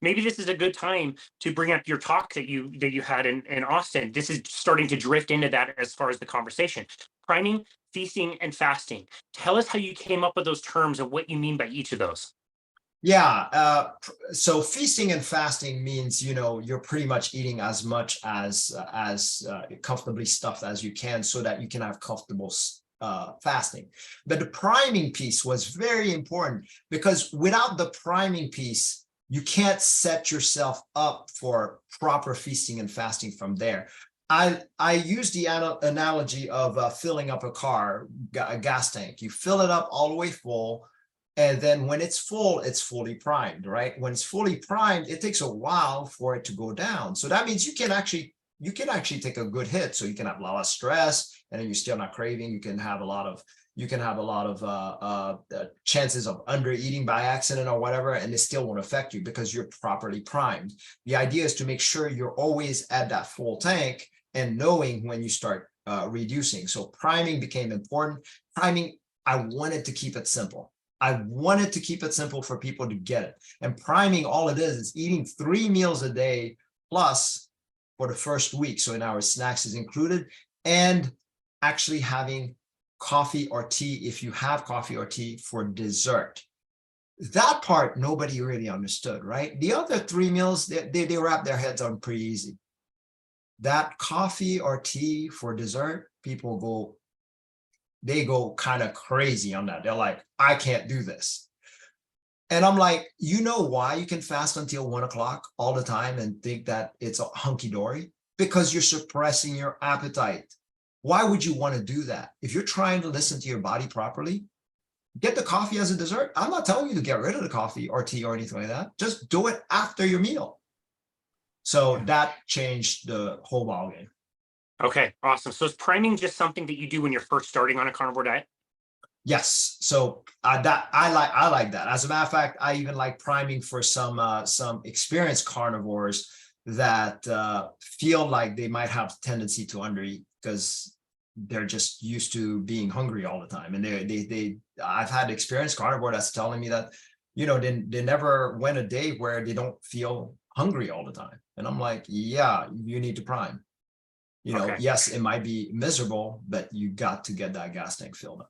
maybe this is a good time to bring up your talk that you had in Austin. This is starting to drift into that as far as the conversation. Priming, feasting, and fasting. Tell us how you came up with those terms and what you mean by each of those. Yeah. So feasting and fasting means, you're pretty much eating as much as comfortably stuffed as you can so that you can have comfortable fasting. But the priming piece was very important, because without the priming piece, you can't set yourself up for proper feasting and fasting from there. I use the analogy of filling up a car, a gas tank. You fill it up all the way full, and then when it's full, it's fully primed, right? When it's fully primed, it takes a while for it to go down. So that means you can actually take a good hit. So you can have a lot of stress, and then you're still not craving. You can have a lot of chances of under eating by accident or whatever, and it still won't affect you because you're properly primed. The idea is to make sure you're always at that full tank and knowing when you start reducing. So priming became important. Priming, I wanted to keep it simple. I wanted to keep it simple for people to get it. And priming, all it is eating 3 meals a day plus for the first week. So in our snacks is included, and actually having coffee or tea, if you have coffee or tea, for dessert. That part, nobody really understood, right? The other 3 meals, they wrap their heads on pretty easy. That coffee or tea for dessert, people go kind of crazy on that. They're like, I can't do this. And I'm like, you know why you can fast until 1 o'clock all the time and think that it's a hunky-dory? Because you're suppressing your appetite. Why would you want to do that? If you're trying to listen to your body properly, get the coffee as a dessert. I'm not telling you to get rid of the coffee or tea or anything like that. Just do it after your meal. So that changed the whole ballgame. Okay, awesome. So is priming just something that you do when you're first starting on a carnivore diet? Yes. So that I like that. As a matter of fact, I even like priming for some experienced carnivores that feel like they might have a tendency to undereat because they're just used to being hungry all the time. And I've had experienced carnivore that's telling me that, they never went a day where they don't feel hungry all the time. And I'm like, yeah, you need to prime. Okay. Yes, it might be miserable, but you got to get that gas tank filled up.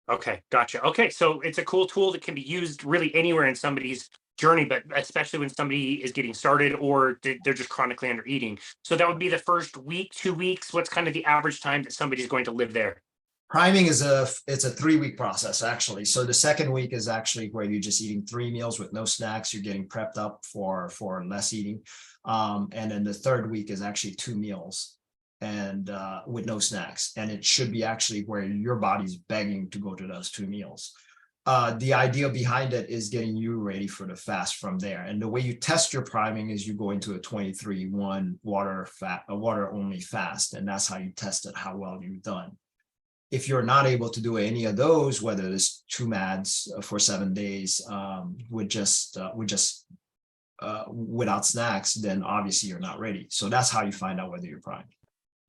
Okay, gotcha. Okay, so it's a cool tool that can be used really anywhere in somebody's journey, but especially when somebody is getting started or they're just chronically under eating. So that would be the first week, 2 weeks. What's kind of the average time that somebody's going to live there? Priming it's a 3-week process, actually. So the second week is actually where you're just eating 3 meals with no snacks. You're getting prepped up for less eating. And then the third week is actually 2 meals and with no snacks. And it should be actually where your body's begging to go to those 2 meals. The idea behind it is getting you ready for the fast from there. And the way you test your priming is you go into a 23-1 water only fast. And that's how you test it, how well you've done. If you're not able to do any of those, whether it's 2 MADs for 7 days without snacks, then obviously you're not ready. So that's how you find out whether you're primed.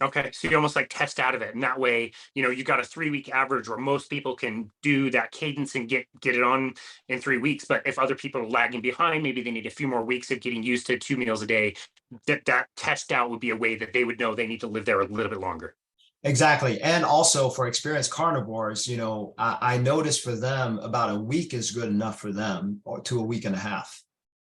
Okay, so you almost like test out of it, and that way, you got a 3-week average where most people can do that cadence and get it on in 3 weeks. But if other people are lagging behind, maybe they need a few more weeks of getting used to 2 meals a day. That test out would be a way that they would know they need to live there a little bit longer. Exactly. And also for experienced carnivores, I noticed for them about a week is good enough for them, or to a week and a half.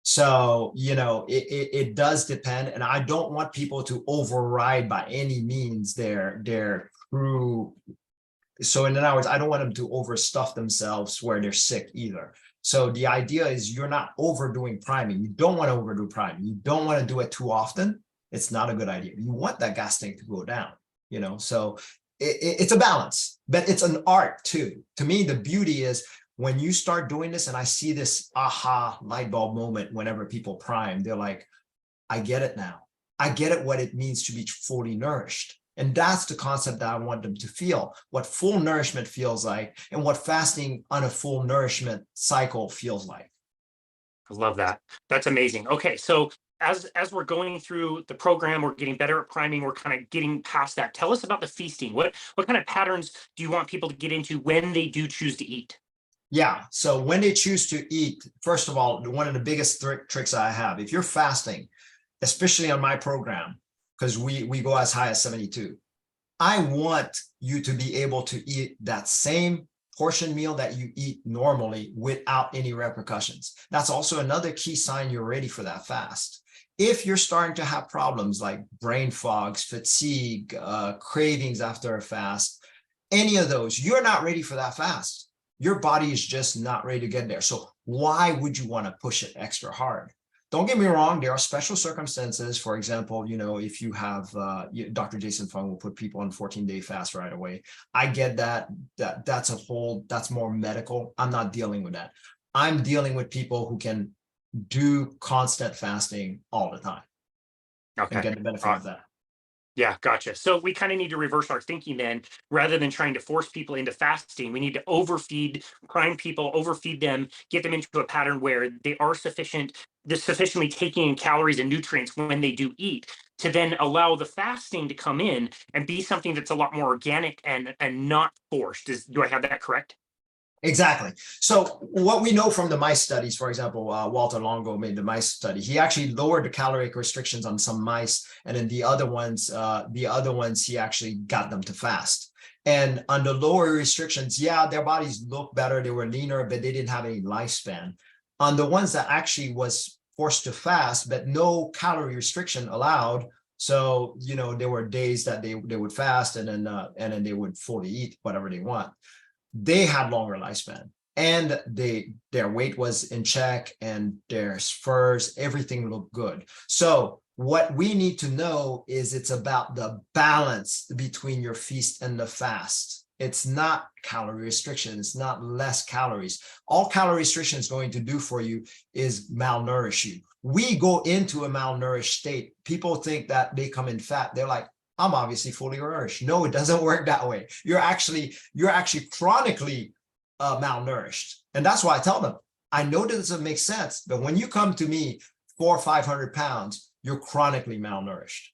So, it does depend. And I don't want people to override by any means their crew. So in other words, I don't want them to overstuff themselves where they're sick either. So the idea is you're not overdoing priming. You don't want to overdo priming. You don't want to do it too often. It's not a good idea. You want that gas tank to go down. So it's a balance, but it's an art too. To me, the beauty is when you start doing this, and I see this aha light bulb moment whenever people prime, they're like, I get it now. I get it, what it means to be fully nourished. And that's the concept that I want them to feel, what full nourishment feels like and what fasting on a full nourishment cycle feels like. I love that. That's amazing. Okay, so as we're going through the program, we're getting better at priming, we're kind of getting past that. Tell us about the feasting. What kind of patterns do you want people to get into when they do choose to eat? Yeah. So when they choose to eat, first of all, one of the biggest tricks I have, if you're fasting, especially on my program, because we go as high as 72, I want you to be able to eat that same portion meal that you eat normally without any repercussions. That's also another key sign you're ready for that fast. If you're starting to have problems like brain fogs, fatigue, cravings after a fast, any of those, you're not ready for that fast. Your body is just not ready to get there. So why would you want to push it extra hard? Don't get me wrong, there are special circumstances. For example, if you have Dr. Jason Fung will put people on 14-day fast right away. I get that. That's more medical. I'm not dealing with that. I'm dealing with people who can do constant fasting all the time and Okay. get the benefit of that. Yeah, gotcha. So we kind of need to reverse our thinking then. Rather than trying to force people into fasting, we need to prime people, overfeed them, get them into a pattern where they are sufficiently taking in calories and nutrients when they do eat, to then allow the fasting to come in and be something that's a lot more organic and not forced. Do I have that correct? Exactly. So what we know from the mice studies, for example, Walter Longo made the mice study. He actually lowered the caloric restrictions on some mice, and then the other ones, he actually got them to fast. And on the lower restrictions, yeah, their bodies looked better, they were leaner, but they didn't have any lifespan. On the ones that actually was forced to fast, but no calorie restriction allowed, so there were days that they would fast, and then they would fully eat whatever they want. They had longer lifespan, and their weight was in check, and their furs, everything looked good. So what we need to know is it's about the balance between your feast and the fast. It's not calorie restriction. It's not less calories. All calorie restriction is going to do for you is malnourish you. We go into a malnourished state. People think that they come in fat. They're like, I'm obviously fully nourished. No, it doesn't work that way. You're actually chronically malnourished. And that's why I tell them, I know that doesn't make sense, but when you come to me 400 or 500 pounds, you're chronically malnourished.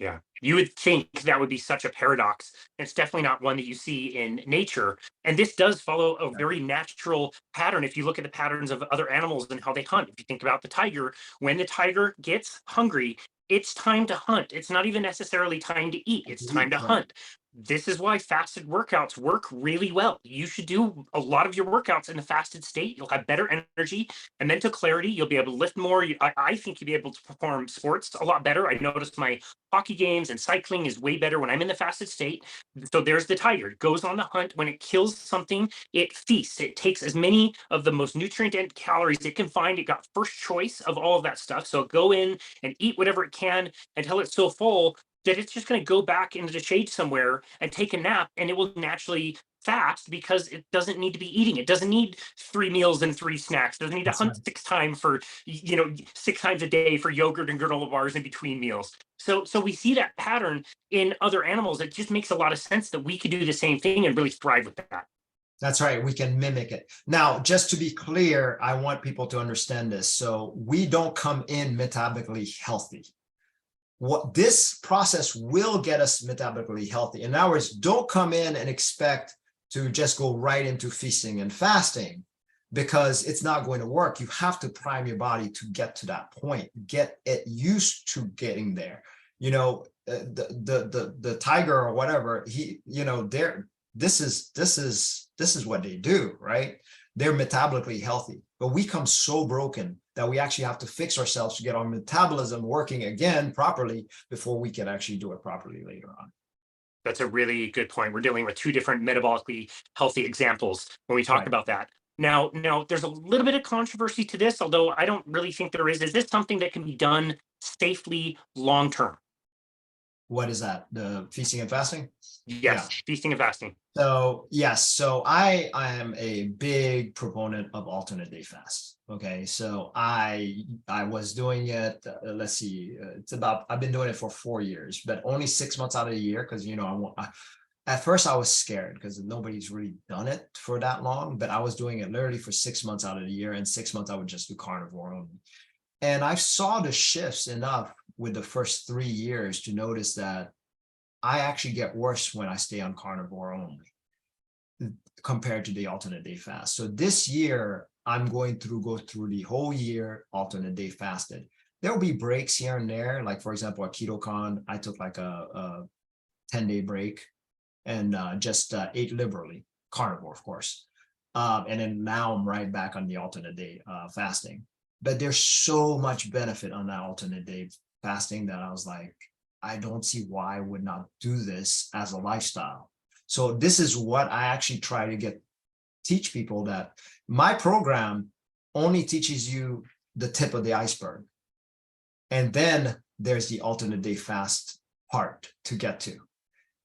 Yeah. You would think that would be such a paradox. It's definitely not one that you see in nature. And this does follow a very natural pattern. If you look at the patterns of other animals and how they hunt, if you think about the tiger, when the tiger gets hungry, it's time to hunt. It's not even necessarily time to eat, it's time to hunt. This is why fasted workouts work really well. You should do a lot of your workouts in a fasted state. You'll have better energy and mental clarity. You'll be able to lift more. I think you'll be able to perform sports a lot better. I noticed my hockey games and cycling is way better when I'm in the fasted state. So there's the tiger. It goes on the hunt. When it kills something, it feasts. It takes as many of the most nutrient dense calories it can find. It got first choice of all of that stuff. So go in and eat whatever it can until it's so full that it's just going to go back into the shade somewhere and take a nap, and it will naturally fast because it doesn't need to be eating. It doesn't need 3 meals and 3 snacks. It doesn't need to hunt right. 6 times a day for yogurt and granola bars in between meals. So we see that pattern in other animals. It just makes a lot of sense that we could do the same thing and really thrive with that. That's right. We can mimic it. Now, just to be clear, I want people to understand this. So we don't come in metabolically healthy. What this process will get us metabolically healthy. In other words, don't come in and expect to just go right into feasting and fasting, because it's not going to work. You have to prime your body to get to that point, get it used to getting there. The tiger or whatever, this is what they do, right? They're metabolically healthy, but we come so broken that we actually have to fix ourselves to get our metabolism working again properly before we can actually do it properly later on. That's a really good point. We're dealing with two different metabolically healthy examples when we talk about that. Now, there's a little bit of controversy to this, although I don't really think there is. Is this something that can be done safely long term? What is that? The feasting and fasting? Yes, feasting and fasting. So yes, so I am a big proponent of alternate day fast. Okay, so I was doing it. Let's see, I've been doing it for 4 years, but only 6 months out of the year, because at first I was scared because nobody's really done it for that long. But I was doing it literally for 6 months out of the year, and 6 months I would just do carnivore only. And I saw the shifts enough with the first 3 years to notice that I actually get worse when I stay on carnivore only. compared to the alternate day fast. So this year, I'm going to go through the whole year alternate day fasted. There'll be breaks here and there. Like, for example, at KetoCon, I took like a 10-day break and just ate liberally, carnivore, of course. And then now I'm right back on the alternate day fasting. But there's so much benefit on that alternate day fasting that I was like, I don't see why I would not do this as a lifestyle. So this is what I actually try to teach people, that my program only teaches you the tip of the iceberg. And then there's the alternate day fast part to get to.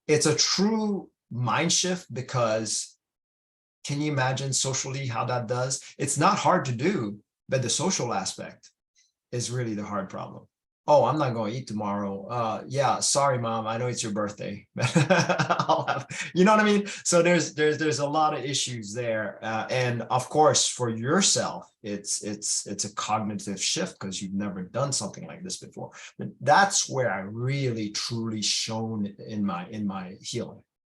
It's a true mind shift, because can you imagine socially how that does? It's not hard to do, but the social aspect is really the hard problem. Oh, I'm not going to eat tomorrow. Yeah, sorry, mom. I know it's your birthday. You know what I mean? So there's a lot of issues there, and of course, for yourself, it's a cognitive shift because you've never done something like this before. But that's where I really truly shone in my healing.